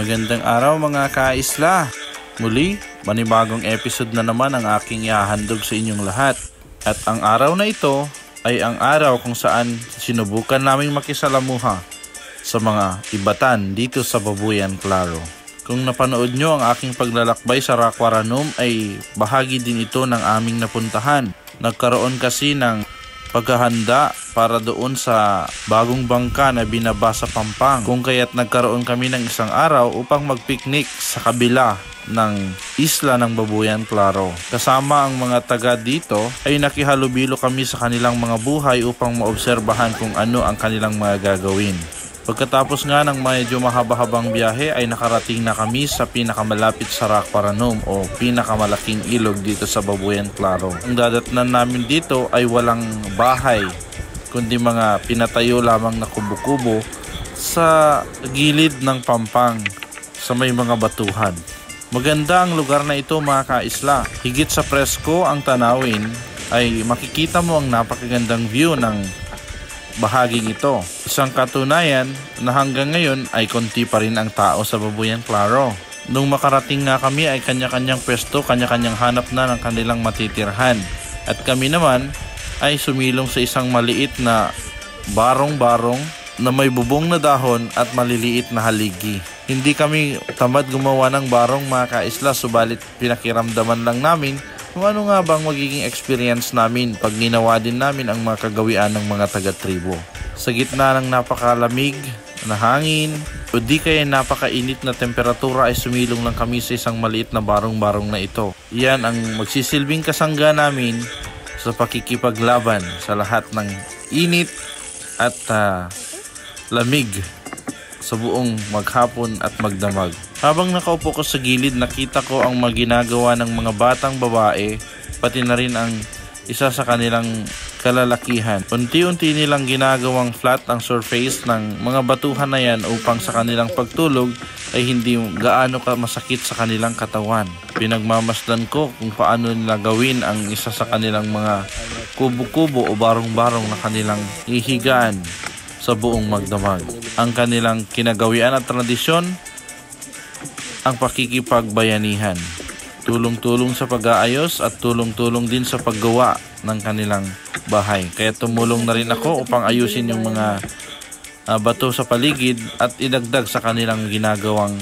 Magandang araw mga kaisla. Muli, manibagong episode na naman ang aking ihahandog sa inyong lahat. At ang araw na ito ay ang araw kung saan sinubukan naming makisalamuha sa mga ibatan dito sa Babuyan Claro. Kung napanood nyo ang aking paglalakbay sa Rakwaranum ay bahagi din ito ng aming napuntahan. Nagkaroon kasi ng paghahanda para doon sa bagong bangka na binaba sa Pampang, kung kaya't nagkaroon kami ng isang araw upang magpiknik sa kabila ng isla ng Babuyan Claro. Kasama ang mga taga dito ay nakihalubilo kami sa kanilang mga buhay upang maobserbahan kung ano ang kanilang mga gagawin. Pagkatapos nga ng medyo mahaba-habang biyahe ay nakarating na kami sa pinakamalapit sa Rakwaranum o pinakamalaking ilog dito sa Babuyan Claro. Ang dadatnan namin dito ay walang bahay kundi mga pinatayo lamang na kubo-kubo sa gilid ng Pampang sa may mga batuhan. Maganda ang lugar na ito mga kaisla. Higit sa presko ang tanawin ay makikita mo ang napakagandang view ng bahaging ito. Isang katunayan na hanggang ngayon ay konti pa rin ang tao sa Babuyan Claro. Nung makarating nga kami ay kanya-kanyang pwesto, kanya-kanyang hanap na ng kanilang matitirhan. At kami naman ay sumilong sa isang maliit na barong-barong na may bubong na dahon at maliliit na haligi. Hindi kami tamad gumawa ng barong mga kaisla, subalit pinakiramdaman lang namin kung ano nga bang magiging experience namin pag ginawa din namin ang mga kagawian ng mga taga-tribo. Sa gitna ng napakalamig na hangin o di kaya napakainit na temperatura ay sumilong lang kami sa isang maliit na barong-barong na ito. Iyan ang magsisilbing kasangga namin sa pakikipaglaban sa lahat ng init at lamig sa buong maghapon at magdamag. Habang nakaupo ko sa gilid, nakita ko ang maginagawa ng mga batang babae, pati na rin ang isa sa kanilang kalalakihan. Unti-unti nilang ginagawang flat ang surface ng mga batuhan na yan upang sa kanilang pagtulog ay hindi gaano ka masakit sa kanilang katawan. Pinagmamasdan ko kung paano nila gawin ang isa sa kanilang mga kubo-kubo o barong-barong na kanilang ihigaan sa buong magdamag. Ang kanilang kinagawian at tradisyon, ang pakikipagbayanihan. Tulong-tulong sa pag-aayos at tulong-tulong din sa paggawa ng kanilang bahay. Kaya tumulong na rin ako upang ayusin yung mga bato sa paligid at idagdag sa kanilang ginagawang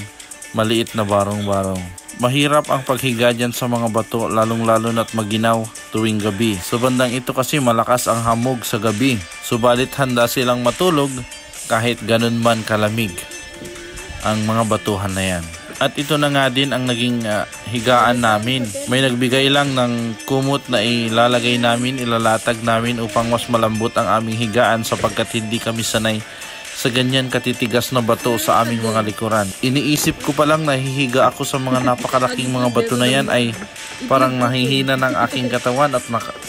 maliit na barong-barong. Mahirap ang paghiga dyan sa mga bato, lalong-lalo na't maginaw tuwing gabi. Sa bandang ito kasi malakas ang hamog sa gabi. Subalit handa silang matulog kahit ganun man kalamig ang mga batuhan na yan. At ito na nga din ang naging higaan namin. May nagbigay lang ng kumot na ilalagay namin, ilalatag namin upang mas malambot ang aming higaan sapagkat hindi kami sanay sa ganyan katitigas na bato sa aming mga likuran. Iniisip ko pa lang nahihiga ako sa mga napakalaking mga bato na yan ay parang nahihina ng aking katawan at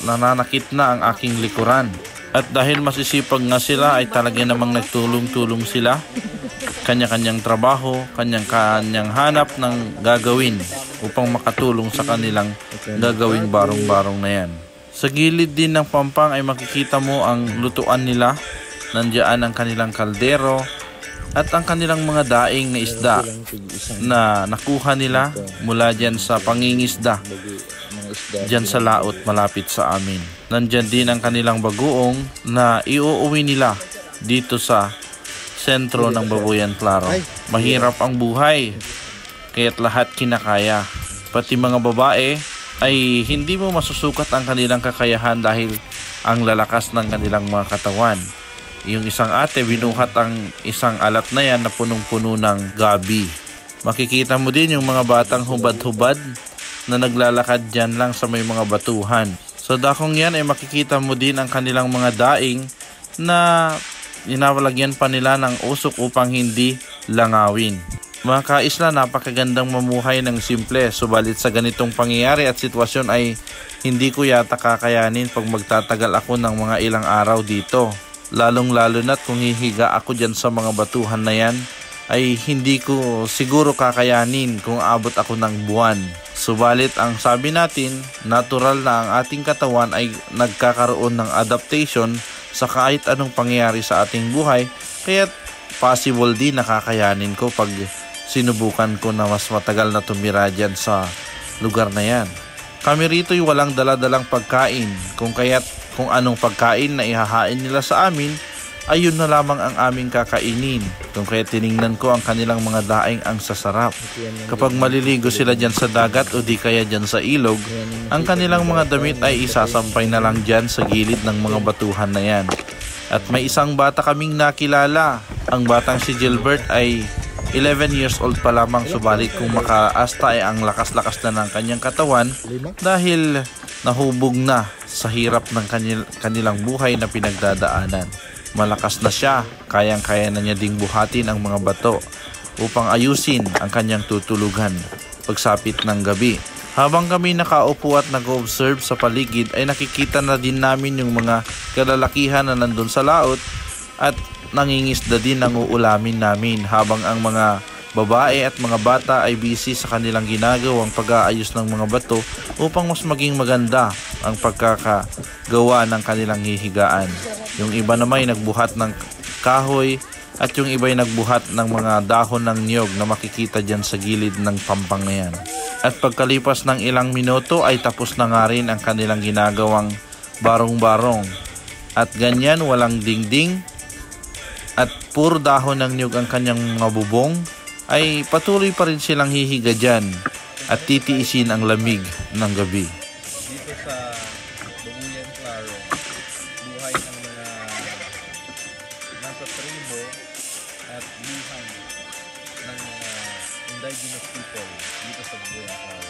nananakit na ang aking likuran. At dahil masisipag nga sila ay talaga namang nagtulong-tulong sila. Kanya-kanyang trabaho, kanyang-kanyang hanap ng gagawin upang makatulong sa kanilang gagawing barong-barong na yan. Sa gilid din ng Pampang ay makikita mo ang lutuan nila. Nandiyan ang kanilang kaldero at ang kanilang mga daing na isda na nakuha nila mula dyan sa pangingisda dyan sa laot malapit sa amin. Nandyan din ang kanilang bagoong na iuuwi nila dito sa sentro ng Babuyan Claro. Mahirap ang buhay, kaya't lahat kinakaya. Pati mga babae ay hindi mo masusukat ang kanilang kakayahan dahil ang lalakas ng kanilang mga katawan. Yung isang ate, binuhat ang isang alat na yan na punong-puno ng gabi. Makikita mo din yung mga batang hubad-hubad na naglalakad dyan lang sa may mga batuhan. Sa dakong yan ay makikita mo din ang kanilang mga daing na inawalagyan pa nila ng usok upang hindi langawin. Mga kaisla, napakagandang mamuhay ng simple, subalit sa ganitong pangyayari at sitwasyon ay hindi ko yata kakayanin pag magtatagal ako ng mga ilang araw dito. Lalong-lalo na't kung hihiga ako dyan sa mga batuhan na yan, ay hindi ko siguro kakayanin kung abot ako ng buwan. Subalit ang sabi natin, natural na ang ating katawan ay nagkakaroon ng adaptation sa kahit anong pangyayari sa ating buhay, kaya possible din nakakayanin ko pag sinubukan ko na mas matagal na tumira dyan sa lugar na yan. Kami rito'y walang daladalang pagkain, kung anong pagkain na ihahain nila sa amin, ayun na lamang ang aming kakainin. Kung kaya tiningnan ko ang kanilang mga daing ang sasarap. Kapag maliligo sila dyan sa dagat o di kaya dyan sa ilog, ang kanilang mga damit ay isasampay na lang dyan sa gilid ng mga batuhan na yan. At may isang bata kaming nakilala. Ang batang si Gilbert ay 11 years old pa lamang, subalit kung makaasta ay ang lakas-lakas na ng kanyang katawan dahil nahubog na sa hirap ng kanilang buhay na pinagdadaanan. Malakas na siya, kayang-kaya na niya ding buhatin ang mga bato upang ayusin ang kanyang tutulugan pagsapit ng gabi. Habang kami nakaupo at nag-observe sa paligid ay nakikita na din namin yung mga kalalakihan na nandun sa laot at nangingisda din ang uulamin namin, habang ang mga babae at mga bata ay busy sa kanilang ginagawang pag-aayos ng mga bato upang mas maging maganda ang pagkakagawa ng kanilang hihigaan. Yung iba naman ay nagbuhat ng kahoy at yung iba ay nagbuhat ng mga dahon ng niyog na makikita dyan sa gilid ng pampang na yan. At pagkalipas ng ilang minuto ay tapos na nga rin ang kanilang ginagawang barong-barong. At ganyan, walang dingding at puro dahon ng niyog ang kanyang mga bubong, ay patuloy pa rin silang hihiga dyan at titiisin ang lamig ng gabi. Dito sa Babuyan Claro, buhay ng mga nasa tribo at buhay ng mga indigenous people dito sa Babuyan Claro.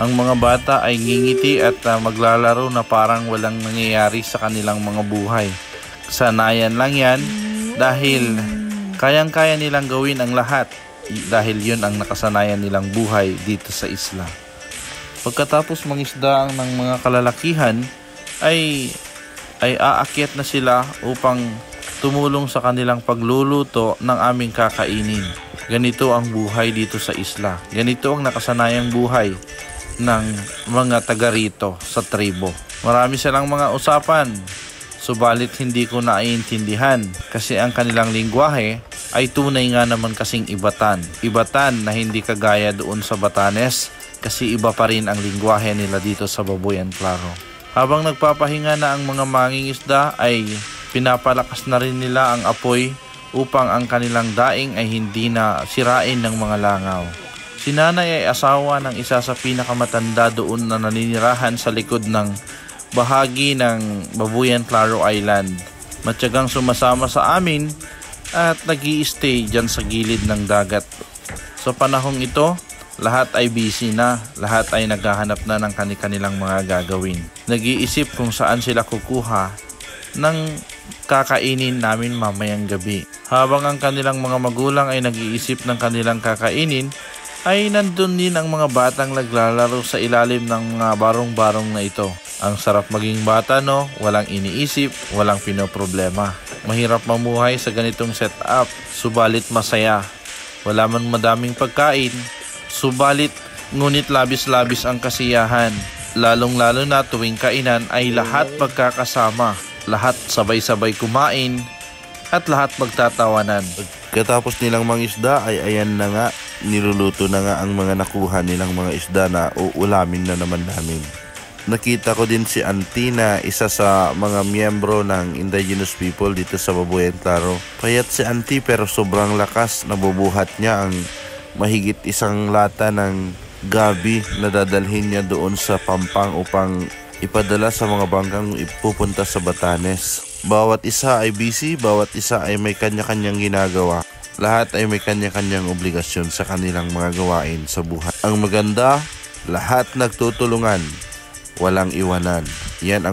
Ang mga bata ay ngingiti at maglalaro na parang walang nangyayari sa kanilang mga buhay. Sanayan lang yan dahil kayang-kaya nilang gawin ang lahat dahil yun ang nakasanayan nilang buhay dito sa isla. Pagkatapos mangisda ng mga kalalakihan ay aakyat na sila upang tumulong sa kanilang pagluluto ng aming kakainin. Ganito ang buhay dito sa isla. Ganito ang nakasanayang buhay ng mga taga rito sa tribo. Marami silang mga usapan, subalit hindi ko naiintindihan kasi ang kanilang lingwahe ay tunay nga naman kasing Ivatan. Ivatan na hindi kagaya doon sa Batanes kasi iba pa rin ang lingwahe nila dito sa Babuyan Claro. Habang nagpapahinga na ang mga mangingisda ay pinapalakas na rin nila ang apoy upang ang kanilang daing ay hindi na sirain ng mga langaw. Si nanay ay asawa ng isa sa pinakamatanda doon na naninirahan sa likod ng bahagi ng Babuyan Claro Island. Matyagang sumasama sa amin at nag-i-stay dyan sa gilid ng dagat. Sa panahong ito, lahat ay busy na, lahat ay naghahanap na ng kanilang mga gagawin. Nag-iisip kung saan sila kukuha ng kakainin namin mamayang gabi. Habang ang kanilang mga magulang ay nag-iisip ng kanilang kakainin, ay nandun din ang mga batang naglalaro sa ilalim ng mga barong-barong na ito. Ang sarap maging bata, no? Walang iniisip, walang pinoproblema. Mahirap mamuhay sa ganitong setup, subalit masaya. Wala man madaming pagkain, subalit ngunit labis-labis ang kasiyahan. Lalong-lalo na tuwing kainan ay lahat magkakasama, lahat sabay-sabay kumain, at lahat magtatawanan. Katapos nilang mangisda ay ayan na nga, niluluto na nga ang mga nakuha nilang mga isda na uulamin na naman namin. Nakita ko din si Auntie na isa sa mga miyembro ng indigenous people dito sa Babuyan Claro. Payat si Auntie pero sobrang lakas, nabubuhat niya ang mahigit isang lata ng gabi na dadalhin niya doon sa Pampang upang ipadala sa mga bangkang ipupunta sa Batanes. Bawat isa ay busy, bawat isa ay may kanya-kanyang ginagawa. Lahat ay may kanya-kanyang obligasyon sa kanilang mga gawain sa buhay. Ang maganda, lahat nagtutulungan, walang iwanan. Yan ang